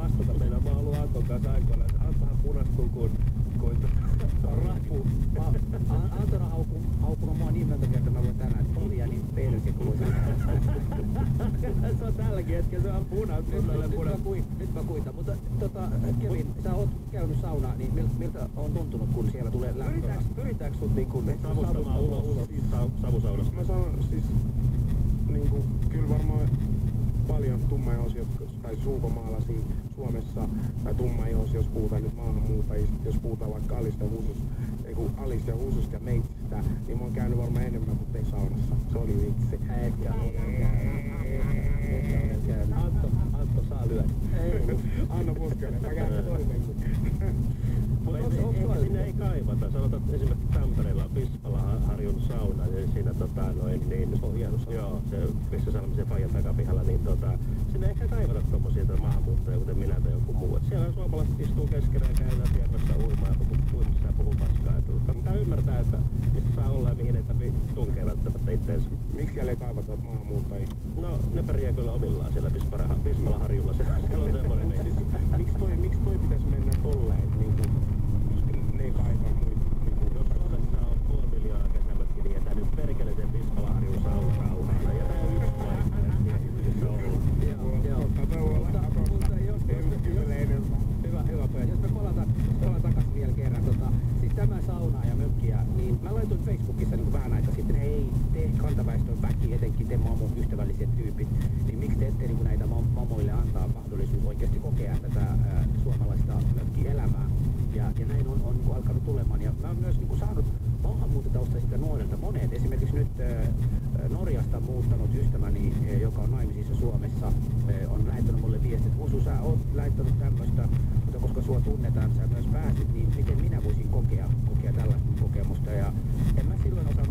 vastata meidän. Mä oon ollut Anton kanssa aikoina, että Antohan punastuu kuin rapu. Anton on haukunut mua niin monta kertaa, mä voin tänään, että Olja niin perke kuuluu. Se on tälläkin hetkellä, se on punastunut. Nyt mä kuitan, mutta Kevin, sä oot käynyt saunaa, niin miltä on tuntunut, kun siellä tulee lämpöä? Pyritäänkö sut niinku savustamaan ulos savusaunasta? Mä sanon siis niinku kyllä varmaan paljon tummaihoisia tai ulkomaalaisia Suomessa tai tummaihoisia, jos puhutaan nyt maahanmuuttajista, jos puhutaan vaikka Alis ja Hususta ja Meitsistä, niin mä oon käynyt varmaan enemmän kuin tein saunassa. Se oli vitsi. Antto saa lyödä. Anna puskelle, mä käyn toisenkin. Mutta sinne ei kaivata. Sanotaan, että esimerkiksi Tampereella on Pispalaharjun sauna, ja siinä joo, se Pissasalmisen fajan takapihalla, niin sinne ei ehkä kaivata tommosia maahanmuuttajia, kuten minä tai joku muu. Et siellä suomalaiset istuu keskenään, käydään pierrossa uimaan ja uimassa ja puhuu paskaa. Pitää ymmärtää, että mistä saa olla ja mihin ei tarvitse tunkea välttämättä itseensä. Miksi siellä ei kaivata maahanmuuttajia? No, ne pärjää kyllä omillaan siellä Pispalaharjulla. Siellä on semmoinen meininki. Miksi toi pitäisi mennä tolleen, niinku, koska ne ei kaivaa muita? Jos Suomessa on 500 000 kesämökki, niin jätä nyt perkele sen Pispalaharjun saunaan. Ja tää yksi paikka, missä on ollut. Hyvä pojat. Jos me palataan takaisin vielä kerran, siis tämä sauna ja mökkiä, niin mä laitoin Facebookissa niin vähän aika sitten, hei, te kantaväestön väki, etenkin te ystävälliset tyypit, niin miksi te ette niin näitä mamoille antaa mahdollisuus oikeasti kokea tätä suomalaista mökkielämää. Ja näin on niin alkanut tulemaan. Ja mä oon myös niin saanut maahanmuuttotaustaisista nuorilta monet, esimerkiksi nyt Norjasta muuttanut ystäväni, joka on naimisissa Suomessa, on lähettänyt mulle viestit, että Husu, sä oot lähettänyt tämmöistä, mutta koska sua tunnetaan, sä myös pääsit, niin miten minä voisin kokea tällaista kokemusta. Ja en mä silloin osannut